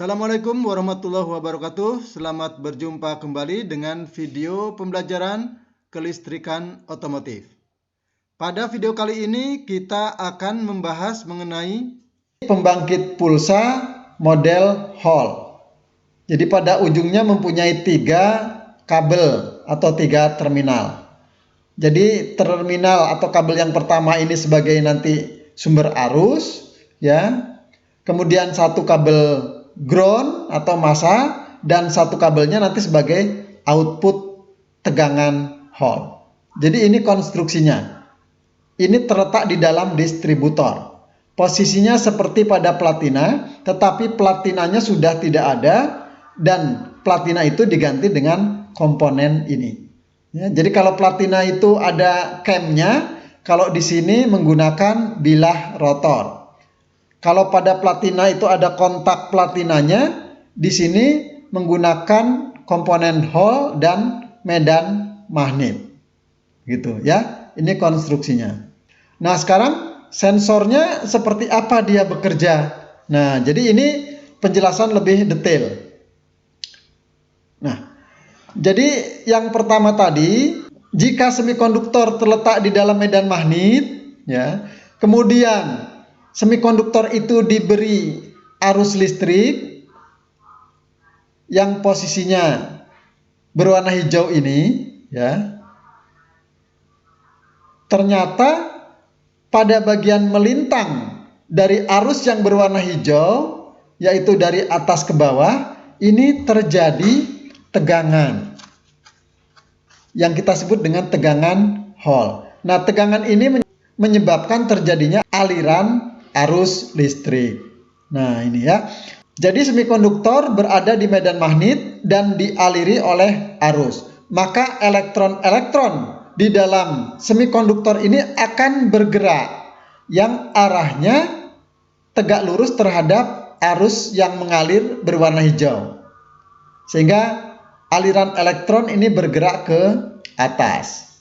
Assalamualaikum warahmatullahi wabarakatuh. Selamat berjumpa kembali dengan video pembelajaran kelistrikan otomotif. Pada video kali ini kita akan membahas mengenai pembangkit pulsa model Hall. Jadi pada ujungnya mempunyai 3 kabel atau 3 terminal. Jadi terminal atau kabel yang pertama ini sebagai nanti sumber arus, ya. Kemudian satu kabel ground atau massa dan satu kabelnya nanti sebagai output tegangan Hall. Jadi ini konstruksinya. Ini terletak di dalam distributor. Posisinya seperti pada platina, tetapi platinanya sudah tidak ada dan platina itu diganti dengan komponen ini. Ya, jadi kalau platina itu ada camnya, kalau di sini menggunakan bilah rotor. Kalau pada platina itu ada kontak platinanya, di sini menggunakan komponen Hall dan medan magnet. Gitu ya. Ini konstruksinya. Nah, sekarang sensornya seperti apa dia bekerja? Nah, jadi ini penjelasan lebih detail. Nah, jadi yang pertama tadi, jika semikonduktor terletak di dalam medan magnet, ya, kemudian semikonduktor itu diberi arus listrik yang posisinya berwarna hijau ini, ya. Ternyata pada bagian melintang dari arus yang berwarna hijau, yaitu dari atas ke bawah, ini terjadi tegangan yang kita sebut dengan tegangan Hall. Nah, tegangan ini menyebabkan terjadinya aliran arus listrik. Nah, ini ya. Jadi semikonduktor berada di medan magnet dan dialiri oleh arus. Maka elektron-elektron di dalam semikonduktor ini akan bergerak yang arahnya tegak lurus terhadap arus yang mengalir berwarna hijau. Sehingga aliran elektron ini bergerak ke atas.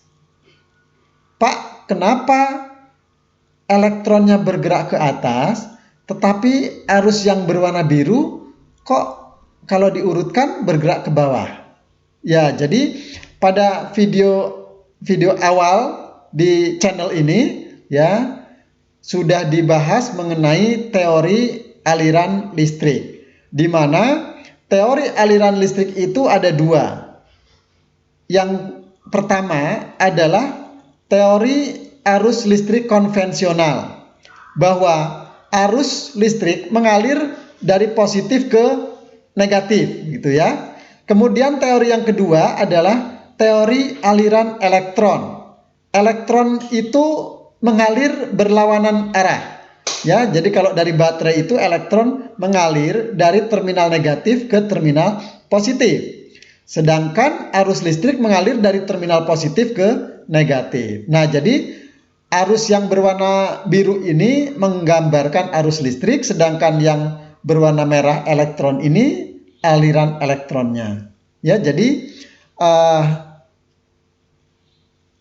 Pak, kenapa elektronnya bergerak ke atas, tetapi arus yang berwarna biru kok kalau diurutkan bergerak ke bawah? Ya, jadi pada video awal di channel ini, ya, sudah dibahas mengenai teori aliran listrik, di mana teori aliran listrik itu ada 2. Yang pertama adalah teori arus listrik konvensional, bahwa arus listrik mengalir dari positif ke negatif, gitu ya. Kemudian teori yang kedua adalah teori aliran elektron. Elektron itu mengalir berlawanan arah, ya. Jadi kalau dari baterai itu elektron mengalir dari terminal negatif ke terminal positif, sedangkan arus listrik mengalir dari terminal positif ke negatif. Nah, jadi arus yang berwarna biru ini menggambarkan arus listrik, sedangkan yang berwarna merah elektron ini aliran elektronnya. Ya, jadi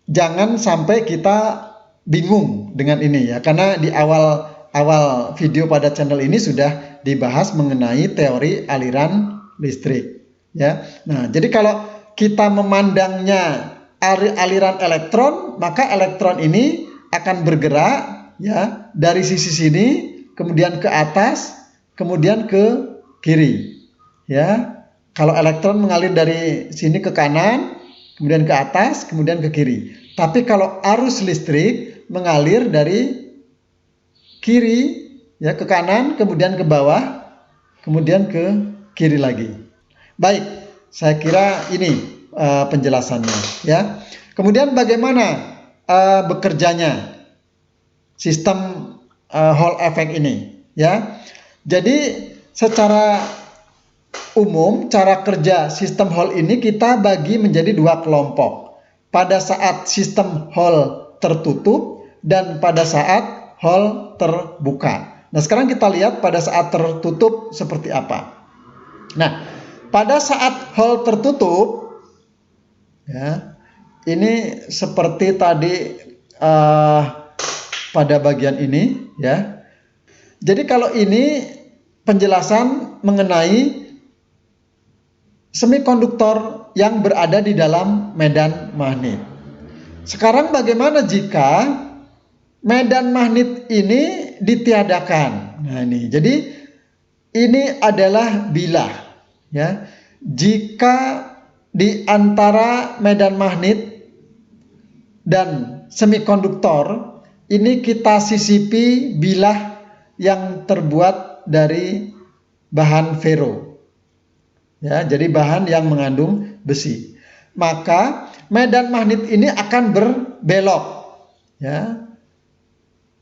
jangan sampai kita bingung dengan ini, ya, karena di awal video pada channel ini sudah dibahas mengenai teori aliran listrik. Ya, nah, jadi kalau kita memandangnya aliran elektron, maka elektron ini akan bergerak, ya, dari sisi sini, kemudian ke atas, kemudian ke kiri, ya. Kalau elektron mengalir dari sini ke kanan, kemudian ke atas, kemudian ke kiri. Tapi kalau arus listrik mengalir dari kiri, ya, ke kanan, kemudian ke bawah, kemudian ke kiri lagi. Baik, saya kira ini penjelasannya, ya. Kemudian bagaimana bekerjanya sistem Hall effect ini, ya. Jadi secara umum cara kerja sistem Hall ini kita bagi menjadi 2 kelompok. Pada saat sistem Hall tertutup dan pada saat Hall terbuka. Nah, sekarang kita lihat pada saat tertutup seperti apa. Nah, pada saat Hall tertutup, ya, ini seperti tadi pada bagian ini, ya. Jadi kalau ini penjelasan mengenai semikonduktor yang berada di dalam medan magnet. Sekarang bagaimana jika medan magnet ini ditiadakan? Nah ini, jadi ini adalah bilah ya. Jika di antara medan magnet dan semikonduktor ini kita sisipi bilah yang terbuat dari bahan fero. Ya, jadi bahan yang mengandung besi. Maka medan magnet ini akan berbelok. Ya.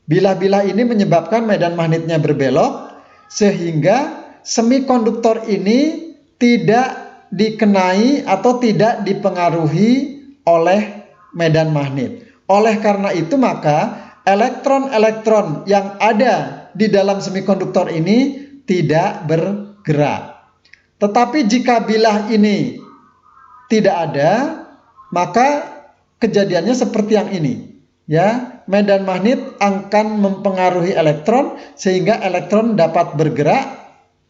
Bilah-bilah ini menyebabkan medan magnetnya berbelok sehingga semikonduktor ini tidak dikenai atau tidak dipengaruhi oleh medan magnet. Oleh karena itu maka elektron-elektron yang ada di dalam semikonduktor ini tidak bergerak. Tetapi jika bilah ini tidak ada, maka kejadiannya seperti yang ini. Ya, medan magnet akan mempengaruhi elektron sehingga elektron dapat bergerak.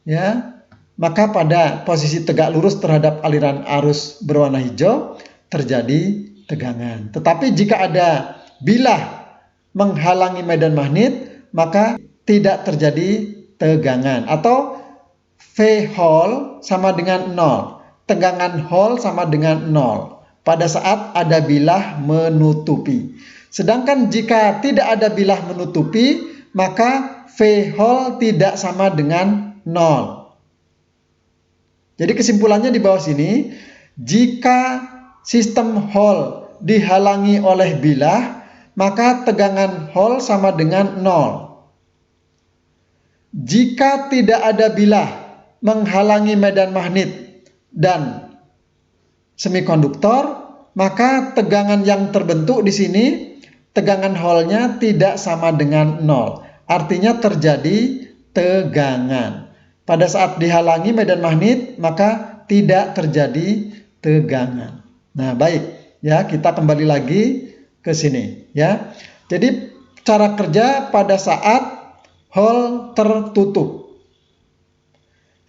Ya, maka pada posisi tegak lurus terhadap aliran arus berwarna hijau terjadi tegangan. Tetapi jika ada bilah menghalangi medan magnet, maka tidak terjadi tegangan atau V Hall sama dengan 0. Tegangan Hall sama dengan 0 pada saat ada bilah menutupi. Sedangkan jika tidak ada bilah menutupi, maka V Hall tidak sama dengan 0. Jadi kesimpulannya di bawah sini, jika sistem Hall dihalangi oleh bilah, maka tegangan Hall sama dengan 0. Jika tidak ada bilah menghalangi medan magnet dan semikonduktor, maka tegangan yang terbentuk di sini, tegangan Hall-nya tidak sama dengan 0. Artinya terjadi tegangan. Pada saat dihalangi medan magnet, maka tidak terjadi tegangan. Nah, baik, ya, kita kembali lagi ke sini, ya. Jadi cara kerja pada saat Hall tertutup.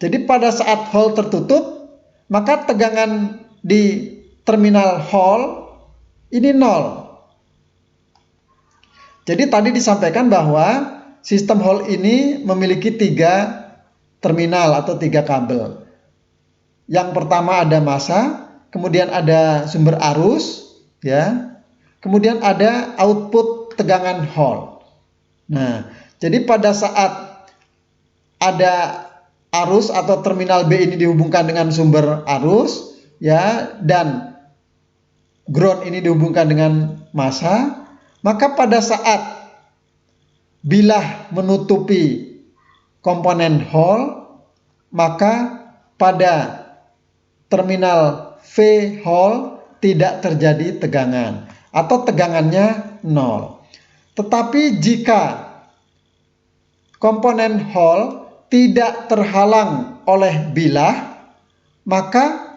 Jadi pada saat Hall tertutup, maka tegangan di terminal Hall ini 0. Jadi tadi disampaikan bahwa sistem Hall ini memiliki 3 terminal atau 3 kabel. Yang pertama ada massa, kemudian ada sumber arus, ya. Kemudian ada output tegangan Hall. Nah, jadi pada saat ada arus atau terminal B ini dihubungkan dengan sumber arus, ya, dan ground ini dihubungkan dengan massa, maka pada saat bilah menutupi komponen Hall, maka pada terminal V Hall tidak terjadi tegangan atau tegangannya 0. Tetapi jika komponen Hall tidak terhalang oleh bilah, maka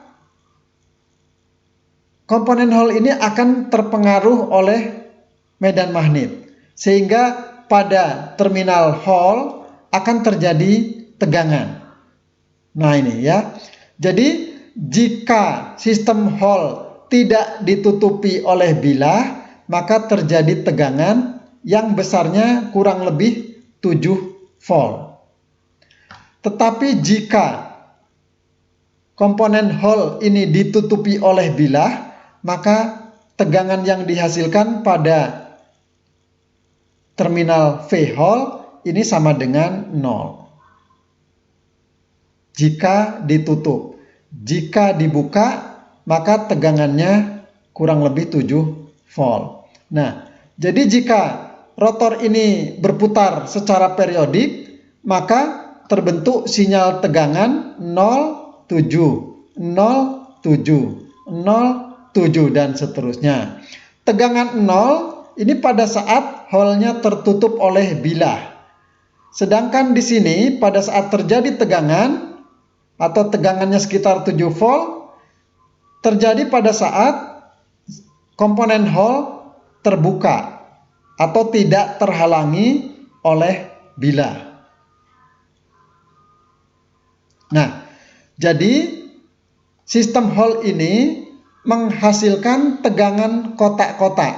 komponen Hall ini akan terpengaruh oleh medan magnet, sehingga pada terminal Hall akan terjadi tegangan. Nah ini ya. Jadi jika sistem Hall tidak ditutupi oleh bilah, maka terjadi tegangan yang besarnya kurang lebih 7 volt. Tetapi jika komponen Hall ini ditutupi oleh bilah, maka tegangan yang dihasilkan pada terminal V Hall ini sama dengan 0. Jika ditutup. Jika dibuka, maka tegangannya kurang lebih 7 volt. Nah, jadi jika rotor ini berputar secara periodik, maka terbentuk sinyal tegangan 0,7, 0,7, 0,7 dan seterusnya. Tegangan 0 ini pada saat Hall-nya tertutup oleh bilah. Sedangkan di sini pada saat terjadi tegangan atau tegangannya sekitar 7 volt, terjadi pada saat komponen Hall terbuka atau tidak terhalangi oleh bilah. Nah, jadi sistem Hall ini menghasilkan tegangan kotak-kotak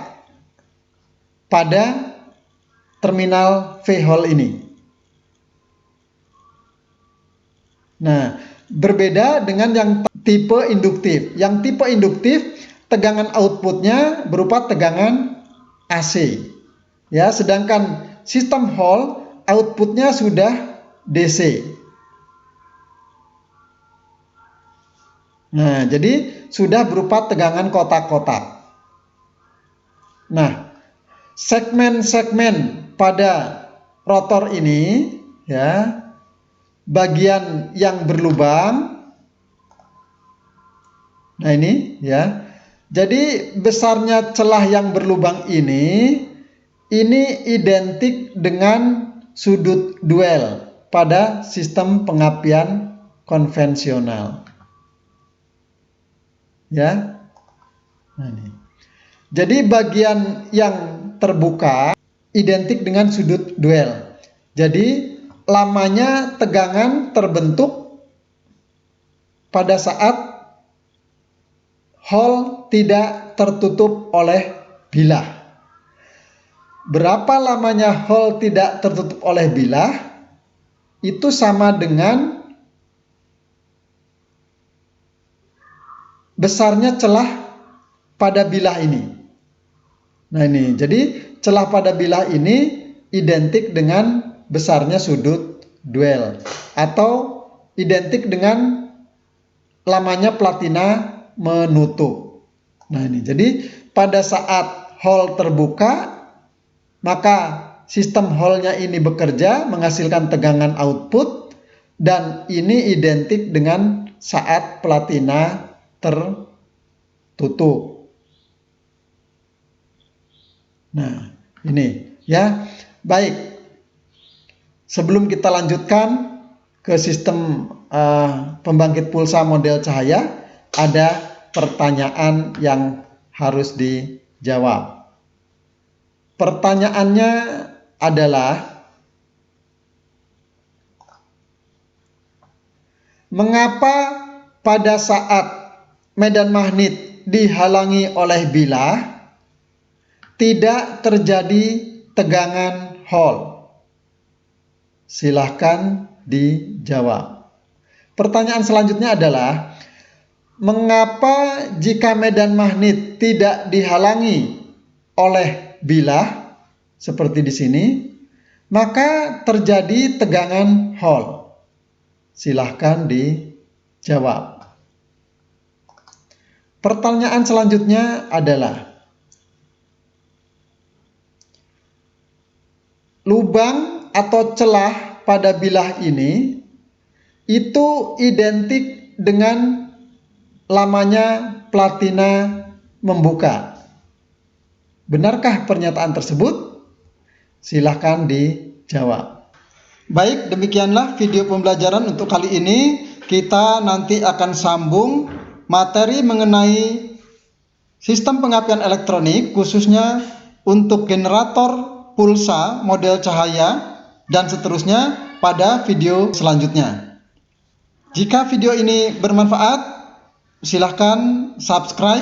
pada terminal V-Hall ini. Nah, berbeda dengan yang tipe induktif. Yang tipe induktif, tegangan outputnya berupa tegangan AC. Ya, sedangkan sistem Hall outputnya sudah DC. Nah, jadi sudah berupa tegangan kotak-kotak. Nah, segmen-segmen pada rotor ini, ya, bagian yang berlubang. Nah, ini ya. Jadi besarnya celah yang berlubang ini identik dengan sudut duel pada sistem pengapian konvensional. Ya. Nah, ini. Jadi bagian yang terbuka identik dengan sudut duel. Jadi lamanya tegangan terbentuk pada saat Hall tidak tertutup oleh bilah. Berapa lamanya Hall tidak tertutup oleh bilah? Itu sama dengan besarnya celah pada bilah ini. Nah, ini. Jadi celah pada bilah ini identik dengan besarnya sudut duel atau identik dengan lamanya platina menutup. Nah, ini. Jadi pada saat Hall terbuka, maka sistem Hall-nya ini bekerja menghasilkan tegangan output, dan ini identik dengan saat platina tertutup. Nah, ini ya. Baik. Sebelum kita lanjutkan ke sistem pembangkit pulsa model cahaya, ada pertanyaan yang harus dijawab. Pertanyaannya adalah, mengapa pada saat medan magnet dihalangi oleh bilah tidak terjadi tegangan Hall? Silahkan dijawab. Pertanyaan selanjutnya adalah, mengapa jika medan magnet tidak dihalangi oleh bilah seperti di sini, maka terjadi tegangan Hall? Silahkan dijawab. Pertanyaan selanjutnya adalah, lubang atau celah pada bilah ini itu identik dengan lamanya platina membuka. Benarkah pernyataan tersebut? Silahkan dijawab. Baik, demikianlah video pembelajaran untuk kali ini. Kita nanti akan sambung materi mengenai sistem pengapian elektronik, khususnya untuk generator pulsa model cahaya, dan seterusnya pada video selanjutnya. Jika video ini bermanfaat, silahkan subscribe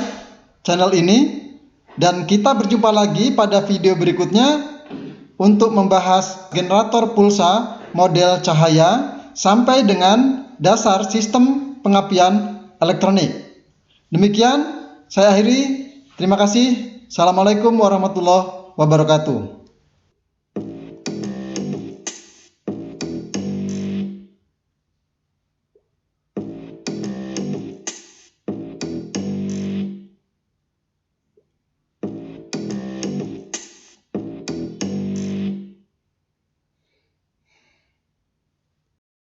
channel ini, dan kita berjumpa lagi pada video berikutnya untuk membahas generator pulsa model cahaya sampai dengan dasar sistem pengapian elektronik. Demikian saya akhiri. Terima kasih. Assalamualaikum warahmatullahi wabarakatuh.